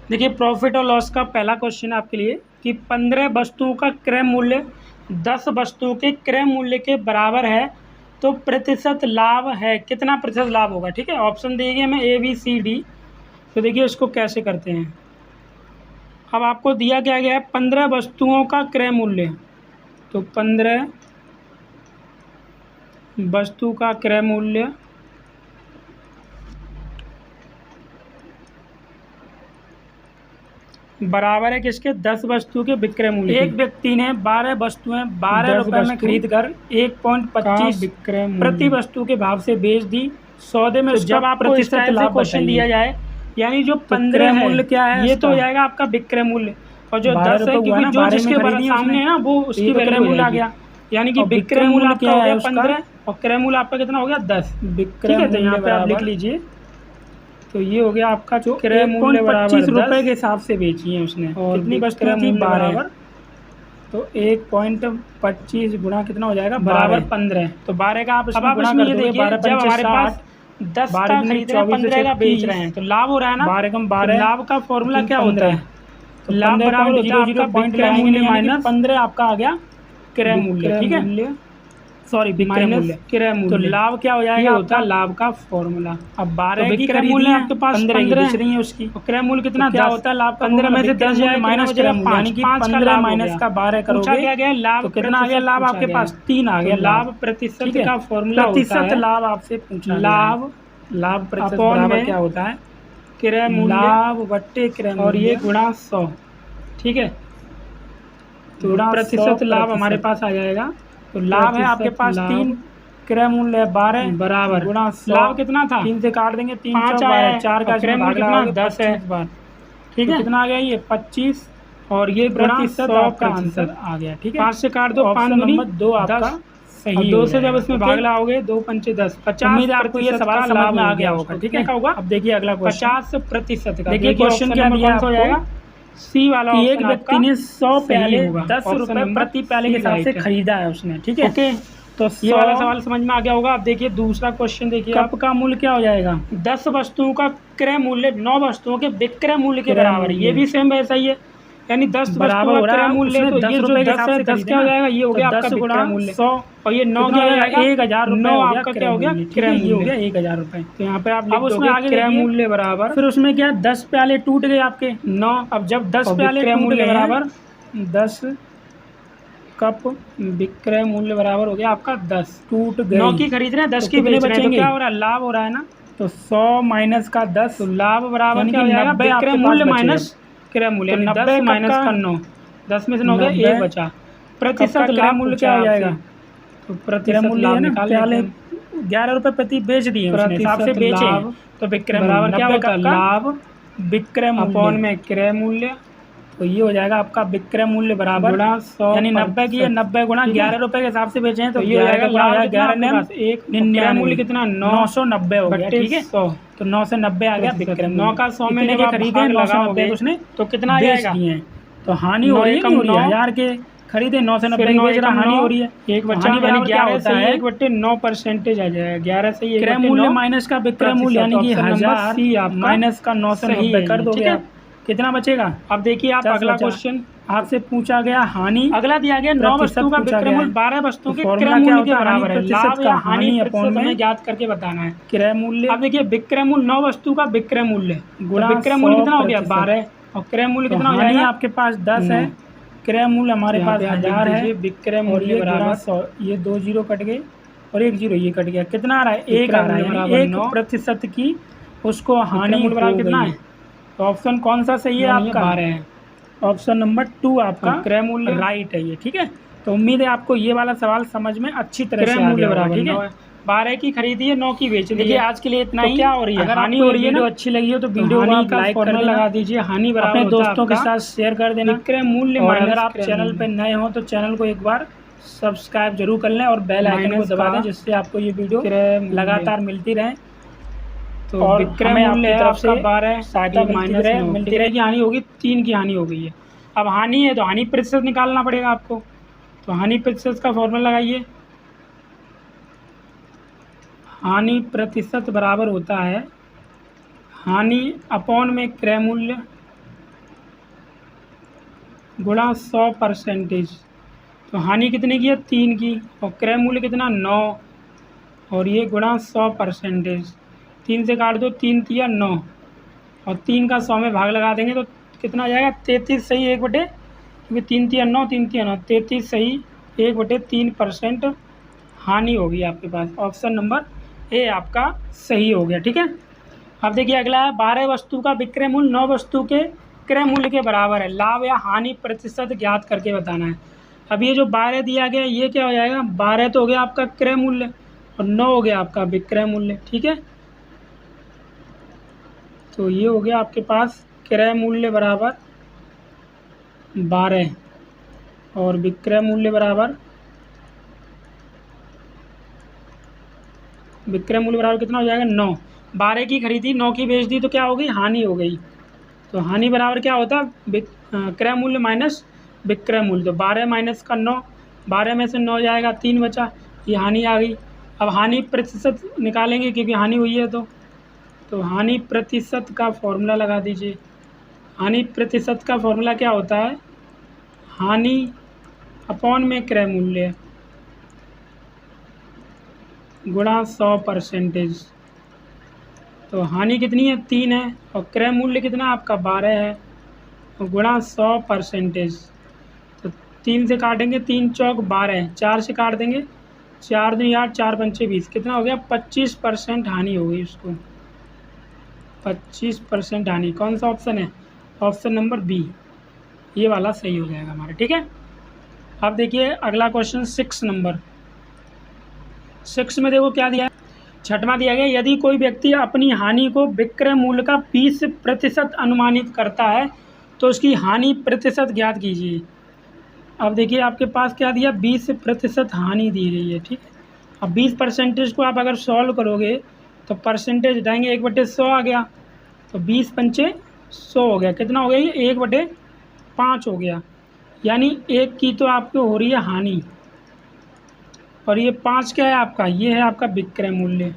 देखिए प्रॉफिट और लॉस का पहला क्वेश्चन आपके लिए कि 15 वस्तुओं का क्रय मूल्य 10 वस्तुओं के क्रय मूल्य के बराबर है तो प्रतिशत लाभ है, कितना प्रतिशत लाभ होगा। ठीक है, ऑप्शन दिए गए हमें ABCD। तो देखिए इसको कैसे करते हैं। अब आपको दिया क्या गया है 15 वस्तुओं का क्रय मूल्य, तो 15 वस्तु का क्रय मूल्य बराबर है किसके, 10 वस्तु के विक्रय मूल्य। एक व्यक्ति ने 12 वस्तुएं 12 रुपए में खरीद कर 1.25 प्रति वस्तु के भाव से बेच दी। सौदे में जब आपको इस टाइप से क्वेश्चन दिया जाए, यानी जो 15 मूल्य क्या है, ये तो हो जाएगा आपका विक्रय मूल्य, और जो 10 है क्योंकि जो जिसके सामने है ना वो उसकी विक्रय मूल्य आ गया, यानी कि विक्रय मूल्य आपका हो गया 15 और क्रय मूल्य आपका कितना हो गया 10। ठीक है, तो यहाँ पे आप लिख लीजिए। तो ये हो गया आपका जो क्रय मूल्य बराबर 25 रुपए के हिसाब से बेची है उसने, और कितनी वस्तुएं थी 12, तो 1.25 गुणा कितना हो जाएगा बराबर 15। तो 12 का आप इसमें गुणा कर दोगे, जब हमारे पास 10 का खरीद रहे हैं 15 का बेच रहे हैं तो लाभ हो रहा है ना 12 कम 12। लाभ का फॉर्मूला क्या होता है, तो लाभ बराबर होता है आपका विक्रय मूल्य माइनस 15 आपका आ गया क्रय मूल्य। ठीक है, सॉरी विक्रय मूल्य क्रय मूल्य, तो लाभ क्या हो जाएगा होता है लाभ का फॉर्मूला। अब 12 की क्रय मूल्य आपके पास 15 बेच रही है उसकी, और क्रय मूल्य कितना क्या होता है लाभ का 15 में से 10 जाए माइनस क्रय मूल्य, यानी कि 15 माइनस का 12 करोगे क्या गया लाभ, तो कितना आ गया लाभ आपके पास 3 आ गया। लाभ प्रतिशत का फॉर्मूला प्रतिशत लाभ आपसे पूछा, लाभ प्रतिशत बराबर क्या होता है क्रय मूल्य लाभ बट्टे क्रय मूल्य, और ये गुणा 100। ठीक है, तो प्रतिशत लाभ हमारे पास आ जाएगा। तो लाभ है आपके पास 3, क्रय मूल्य 12 बराबर गुणा 100। लाभ कितना था 3 से काट देंगे 3 4 4 का क्रय मूल्य कितना 10 है। ठीक है, कितना आ गया ये 25, और ये प्रतिशत आपका आंसर आ गया। ठीक है, 5 से काट दो 5 नंबर 2 आपका सही। 2 से जब इसमें भाग लाओगे 2 पंचे 10, 50। उम्मीद है आपको ये सवाल समझ में आ गया होगा। ठीक है, क्या होगा अब देखिए अगला क्वेश्चन 50% का। देखिए क्वेश्चन क्या दिया हो जाएगा सी वाला, एक व्यक्ति ने 100 प्याले 10 रुपए प्रति प्याले के हिसाब से खरीदा है उसने। ठीक है, ओके, तो ये वाला सवाल समझ में आ गया होगा। अब देखिए दूसरा क्वेश्चन देखिए, कप का मूल्य क्या हो जाएगा 10 वस्तुओं का क्रय मूल्य 9 वस्तुओं के विक्रय मूल्य के बराबर है। ये भी सेम वैसा ही है, यानी 10 वस्तुओं का क्रय मूल्य, तो ये जो 10 है 10 क्या हो जाएगा, ये हो गया आपका विक्रय मूल्य 100, और ये 9 क्या हो जाएगा 1000 रुपए, 9 आपका क्या हो गया क्रय मूल्य हो गया 1000 रुपए। तो यहाँ पे आप लिख दोगे क्रय मूल्य बराबर, फिर उसमें क्या 10 प्याले टूट गए आपके 9। अब जब 10 प्याले टूट गए बराबर 10 कप विक्रय मूल्य बराबर हो गया आपका 10, टूट गए 9 की खरीद रहे हैं 10 की बेच रहे हैं, तो क्या हो रहा है लाभ हो रहा है ना। तो 100 माइनस का 10, तो लाभ बराबर क्या हो जाएगा विक्रय मूल्य माइनस क्रय मूल्य, 90 माइनस का 9, 10 में से 9 गए 1 बचा। प्रतिशत क्रय मूल्य क्या हो जाएगा, तो प्रतिशत मूल्य निकाल लेंगे 11 रुपए प्रति बेच दिए उसने, हिसाब से बेचे, तो विक्रय बराबर क्या होगा लाभ विक्रय अपॉन में क्रय मूल्य, तो ये हो जाएगा आपका विक्रय मूल्य बराबर गुणा 100, यानी 90 की 90 गुणा 11 रुपए के हिसाब से बेचे हैं, तो ये हो जाएगा लाभ 11 ने 1 मूल्य कितना 990 हो गया। ठीक है, तो 9 से 90 आ गया विक्रय, 9 का 100 में लेके खरीदे 990 उसने, तो कितना आ जाएगा, तो हानि हो रही है, 1000 के खरीदे 9 से 90 बेच रहा, हानि हो रही है, एक बच्चा यानी क्या होता है 1/9% आ जाएगा 11 से ये क्रय मूल्य माइनस का विक्रय मूल्य, यानी कि 1000 माइनस का 9 से 90 कर दोगे आप, कितना बचेगा। अब देखिए आप अगला क्वेश्चन आपसे पूछा गया हानि, अगला दिया गया 9 वस्तुओं का विक्रय मूल्य 12 वस्तुओं के क्रय मूल्य के बराबर है, लाभ या हानि अपॉन में ज्ञात करके बताना है क्रय मूल्य। अब देखिए विक्रय मूल्य 9 वस्तु का विक्रय मूल्य गुणा विक्रय मूल्य कितना हो गया 12, और क्रय मूल्य कितना हो जाएगा आपके पास 10 है, क्रय मूल्य हमारे पास 1000 है, विक्रय मूल्य बराबर 100, ये 2 जीरो कट गए और 1 जीरो ये कट गया, कितना आ रहा है 1 आ रहा है, 1% की उसको हानि बराबर कितना है। तो ऑप्शन कौन सा सही है आपका, ऑप्शन नंबर 2 आपका क्रय मूल्य राइट है ये। ठीक है, तो उम्मीद है आपको ये वाला सवाल समझ में अच्छी तरह से आ गया होगा। ठीक है, 12 की खरीदी है 9 की बेच दी है। आज के लिए इतना ही, क्या हो रही है अगर हानि हो रही है, वीडियो अच्छी लगी हो तो वीडियो को आप लाइक कर लगा दीजिए, हानि बराबर अपने दोस्तों के साथ शेयर कर देना क्रय मूल्य, और अगर आप चैनल पे नए हो तो चैनल को एक बार सब्सक्राइब जरूर कर लें और बेल आइकन को दबा दें, जिससे आपको ये वीडियो लगातार मिलती रहे। तो विक्रय मूल्य है आपका 12, सहायता मिलती रहेगी, हानि होगी 3 की हानि हो गई है। अब हानि है तो हानि प्रतिशत निकालना पड़ेगा आपको, तो हानि प्रतिशत का फॉर्मूला लगाइए, हानि प्रतिशत बराबर होता है हानि अपॉन में क्रय मूल्य, गुणा 100%। तो हानि कितने की है 3 की, और क्रय मूल्य कितना 9, और ये गुणा 100%। 3 से काट दो, 3 तिया 9, और 3 का 100 में भाग लगा देंगे तो कितना आ जाएगा 33 सही 1/, क्योंकि 3 तिया 9, 3 तिया 9, 33 सही 1/3% हानि होगी आपके पास। ऑप्शन नंबर ए आपका सही हो गया। ठीक है, अब देखिए अगला है 12 वस्तु का विक्रय मूल्य 9 वस्तु के क्रय मूल्य के बराबर है, लाभ या हानि प्रतिशत ज्ञात करके बताना है। अब ये जो 12 दिया गया ये क्या हो जाएगा, 12 तो हो गया आपका क्रय मूल्य और 9 हो गया आपका विक्रय मूल्य। ठीक है, तो ये हो गया आपके पास क्रय मूल्य बराबर 12 और विक्रय मूल्य बराबर कितना हो जाएगा 9। 12 की खरीदी 9 की बेच दी तो क्या हो गई, हानि हो गई। तो हानि बराबर क्या होता है, क्रय मूल्य माइनस विक्रय मूल्य। तो 12 माइनस का 9, 12 में से 9 जाएगा 3 बचा, ये हानि आ गई। अब हानि प्रतिशत निकालेंगे क्योंकि हानि हुई है। तो हानि प्रतिशत का फॉर्मूला लगा दीजिए। हानि प्रतिशत का फॉर्मूला क्या होता है, हानि अपॉन में क्रय मूल्य गुणा 100%। तो हानि कितनी है 3 है, और क्रय मूल्य कितना आपका 12 है, और गुणा 100%। तो 3 से काटेंगे, 3 चौक 12, 4 से काट देंगे, 4 दूनी 8, 4 पंचे 20, कितना हो गया 25% हानि हो गई उसको। 25% हानि, कौन सा ऑप्शन है, ऑप्शन नंबर बी, ये वाला सही हो जाएगा हमारा। ठीक है, अब देखिए अगला क्वेश्चन 6 नंबर। 6 में देखो क्या दिया है, 6वां दिया गया, यदि कोई व्यक्ति अपनी हानि को विक्रय मूल्य का 20% अनुमानित करता है तो उसकी हानि प्रतिशत ज्ञात कीजिए। अब देखिए आपके पास क्या दिया, 20% हानि दी गई है। ठीक है, अब 20% को आप अगर सॉल्व करोगे तो परसेंटेज हटाएंगे, 1/100 आ गया, तो 20 पंचे 100 हो गया, कितना हो गया ये 1/5 हो गया, यानी 1 की तो आपको हो रही है हानि, और ये 5 क्या है आपका, ये है आपका विक्रय मूल्य।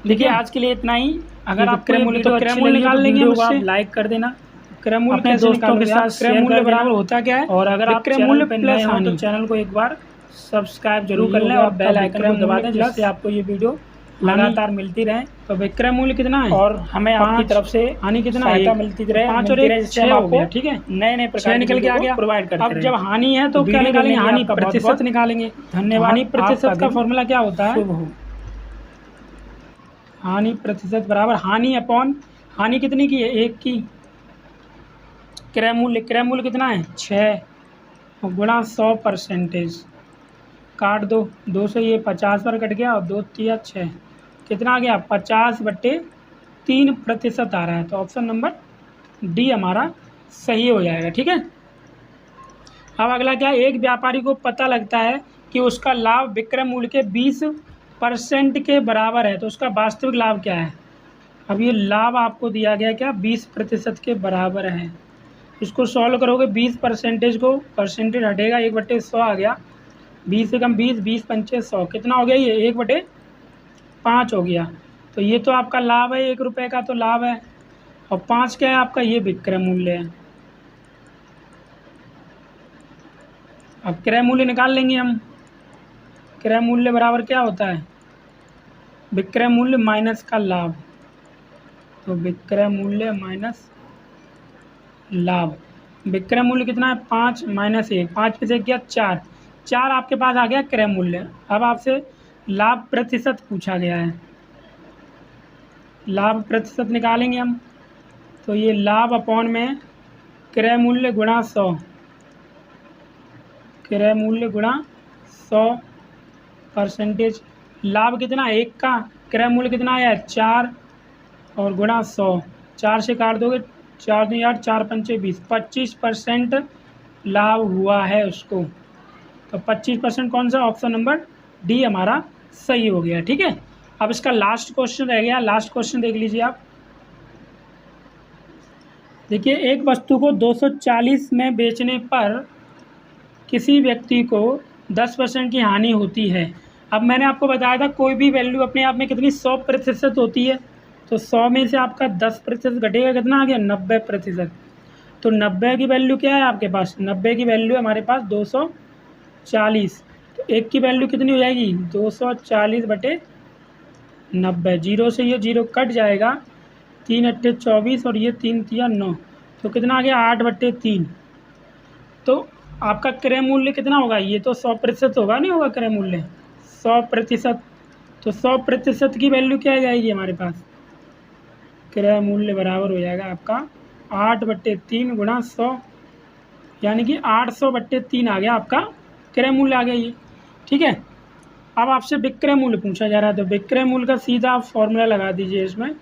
देखिए आज के लिए इतना ही। अगर आप क्रय मूल्य तो क्रय मूल्य निकाल लेंगे, आप लाइक कर देना। क्रय मूल्य अपने दोस्तों के साथ क्रय मूल्य बराबर होता क्या है, और अगर आप क्रय मूल्य प्लस हानि तो चैनल को एक बार सब्सक्राइब जरूर कर लें और बेल आइकन को दबा दें, जिससे आपको ये वीडियो लगातार मिलती रहे। तो विक्रय मूल्य कितना है, और हमें आपकी तरफ से हानि कितना सहायता मिलती रहे, 5 और 1 6 हो गया। ठीक है, नए प्रकार निकल के आ गया प्रोवाइड करते हैं। अब जब हानि है तो क्या निकालेंगे, हानि प्रतिशत निकालेंगे। धन्यवाद। हानि प्रतिशत का फॉर्मूला क्या होता है, हानि प्रतिशत बराबर हानि अपॉन, हानि कितनी की है 1 की, क्रय मूल्य कितना है 6, और गुणा 100%। काट दो, 2 से ये 50 पर कट गया, और 2 तिया 6, कितना आ गया 50/3% आ रहा है। तो ऑप्शन नंबर डी हमारा सही हो जाएगा। ठीक है, अब अगला क्या है, एक व्यापारी को पता लगता है कि उसका लाभ विक्रय मूल्य के 20% के बराबर है, तो उसका वास्तविक लाभ क्या है। अब ये लाभ आपको दिया गया क्या 20% के बराबर है, इसको सॉल्व करोगे 20% को, परसेंटेज हटेगा 1/100 आ गया, 20 से कम 20, 20 पंचे 100, कितना हो गया ये 1/5 हो गया। तो ये तो आपका लाभ है, 1 रुपये का तो लाभ है, और 5 क्या है आपका, ये विक्रय मूल्य है। अब क्रय मूल्य निकाल लेंगे हम। क्रय मूल्य बराबर क्या होता है, विक्रय मूल्य माइनस का लाभ। तो विक्रय मूल्य माइनस लाभ, विक्रय मूल्य कितना है 5 माइनस 1, 5 पे से क्या 4, 4 आपके पास आ गया क्रय मूल्य। अब आपसे लाभ प्रतिशत पूछा गया है, लाभ प्रतिशत निकालेंगे हम। तो ये लाभ अपॉन में क्रय मूल्य गुणा 100, क्रय मूल्य गुणा 100%। लाभ कितना 1 का, क्रय मूल्य कितना आया 4, और गुणा 100, 4 से काट दोगे, 4 दूनी 8, 4 पंचे 20, 25% लाभ हुआ है उसको। तो 25% कौन सा, ऑप्शन नंबर डी हमारा सही हो गया। ठीक है, अब इसका लास्ट क्वेश्चन रह गया, लास्ट क्वेश्चन देख लीजिए आप। देखिए एक वस्तु को 240 में बेचने पर किसी व्यक्ति को 10% की हानि होती है। अब मैंने आपको बताया था कोई भी वैल्यू अपने आप में कितनी 100% होती है, तो 100 में से आपका 10% घटेगा, कितना आ गया 90%। तो 90 की वैल्यू क्या है आपके पास, 90 की वैल्यू है हमारे पास 240। तो 1 की वैल्यू कितनी हो जाएगी, 240/90। जीरो से ये जीरो कट जाएगा, 3 अट्ठे 24 और ये 3 तिया 9, तो कितना आ गया 8/3। तो आपका क्रय मूल्य कितना होगा, ये तो 100% होगा, नहीं होगा क्रय मूल्य 100%। तो 100% की वैल्यू क्या आ जाएगी हमारे पास, क्रय मूल्य बराबर हो जाएगा आपका 8/3 गुणा 100, यानी कि 800/3 आ गया आपका क्रय मूल्य आ गया ये। ठीक है, अब आपसे विक्रय मूल्य पूछा जा रहा है, तो विक्रय मूल्य का सीधा आप फॉर्मूला लगा दीजिए। इसमें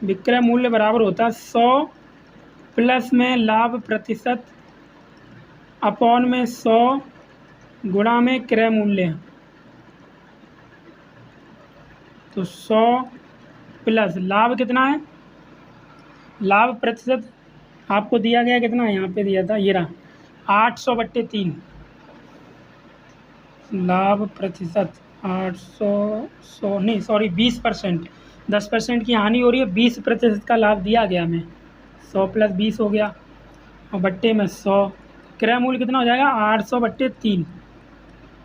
विक्रय मूल्य बराबर होता है 100 प्लस में लाभ प्रतिशत अपॉन में 100 गुणा में क्रय मूल्य। तो 100 प्लस लाभ कितना है, लाभ प्रतिशत आपको दिया गया कितना है, यहाँ पे दिया था ये रहा 800/3। लाभ प्रतिशत 800 नहीं सॉरी 20%, 10% की हानि हो रही है, 20% का लाभ दिया गया हमें। 100 + 20 हो गया और बट्टे में 100, क्रय मूल्य कितना हो जाएगा 800/3।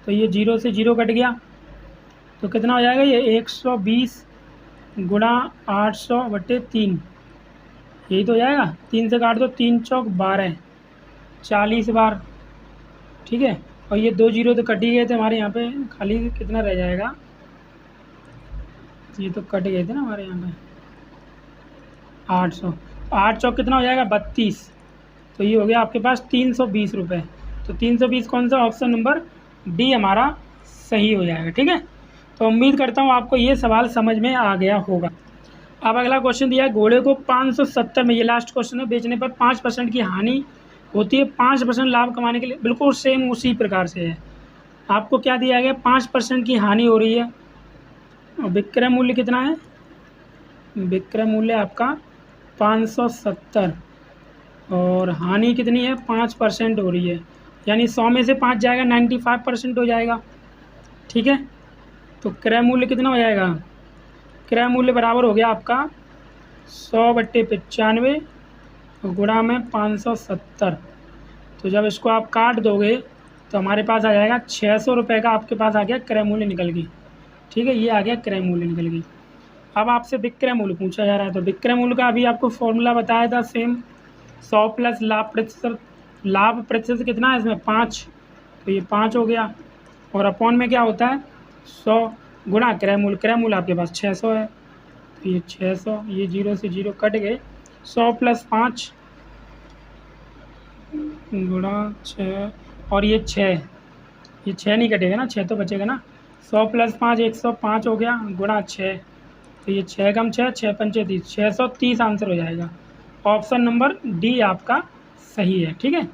तो ये जीरो से जीरो कट गया, तो कितना हो जाएगा ये 120 गुणा 800/3, यही तो हो जाएगा। 3 से काट दो, 3 चौक 12, 40 बार। ठीक है, और ये 2 जीरो तो कट ही गए थे हमारे यहाँ पे, खाली कितना रह जाएगा, ये तो कट गए थे ना हमारे यहाँ पे 800, 8 चौक कितना हो जाएगा 32। तो ये हो गया आपके पास 320 रुपये। तो 320 कौन सा, ऑप्शन नंबर डी हमारा सही हो जाएगा। ठीक है, तो उम्मीद करता हूँ आपको ये सवाल समझ में आ गया होगा। अब अगला क्वेश्चन दिया है, घोड़े को 570 में, ये लास्ट क्वेश्चन है, बेचने पर 5% की हानि होती है, 5% लाभ कमाने के लिए। बिल्कुल सेम उसी प्रकार से है, आपको क्या दिया गया 5% की हानि हो रही है और विक्रय मूल्य कितना है, विक्रय मूल्य आपका 570 और हानि कितनी है 5% हो रही है, यानी 100 में से 5 जाएगा 95% हो जाएगा। ठीक है, तो क्रय मूल्य कितना हो जाएगा, क्रय मूल्य बराबर हो गया आपका 100/95 गुणा में 570। तो जब इसको आप काट दोगे तो हमारे पास आ जाएगा 600 रुपये का, आपके पास आ गया क्रय मूल्य निकल गई। ठीक है, ये आ गया क्रय मूल्य निकल गई। अब आपसे विक्रय मूल्य पूछा जा रहा है, तो विक्रय मूल्य का अभी आपको फॉर्मूला बताया था सेम, 100 प्लस लाभ प्रतिशत। लाभ प्रतिशत कितना है इसमें 5, तो ये 5 हो गया और अपॉन में क्या होता है 100 गुणा क्रय मूल्य। क्रय मूल्य आपके पास 600 है, तो ये 600, ये जीरो से जीरो कट गए, 100 + 5 गुणा 6 और ये 6 नहीं कटेगा ना, 6 तो बचेगा ना। 100 + 5 105 हो गया गुणा 6, तो ये 6 कम 6 6 पंचे 30, 630 आंसर हो जाएगा। ऑप्शन नंबर डी आपका सही है। ठीक है,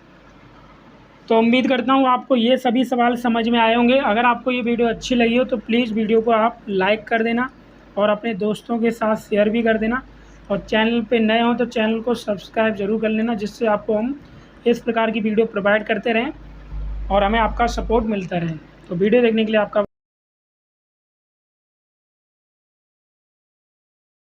तो उम्मीद करता हूँ आपको ये सभी सवाल समझ में आए होंगे। अगर आपको ये वीडियो अच्छी लगी हो तो प्लीज़ वीडियो को आप लाइक कर देना और अपने दोस्तों के साथ शेयर भी कर देना, और चैनल पे नए हो तो चैनल को सब्सक्राइब ज़रूर कर लेना, जिससे आपको हम इस प्रकार की वीडियो प्रोवाइड करते रहें और हमें आपका सपोर्ट मिलता रहे। तो वीडियो देखने के लिए आपका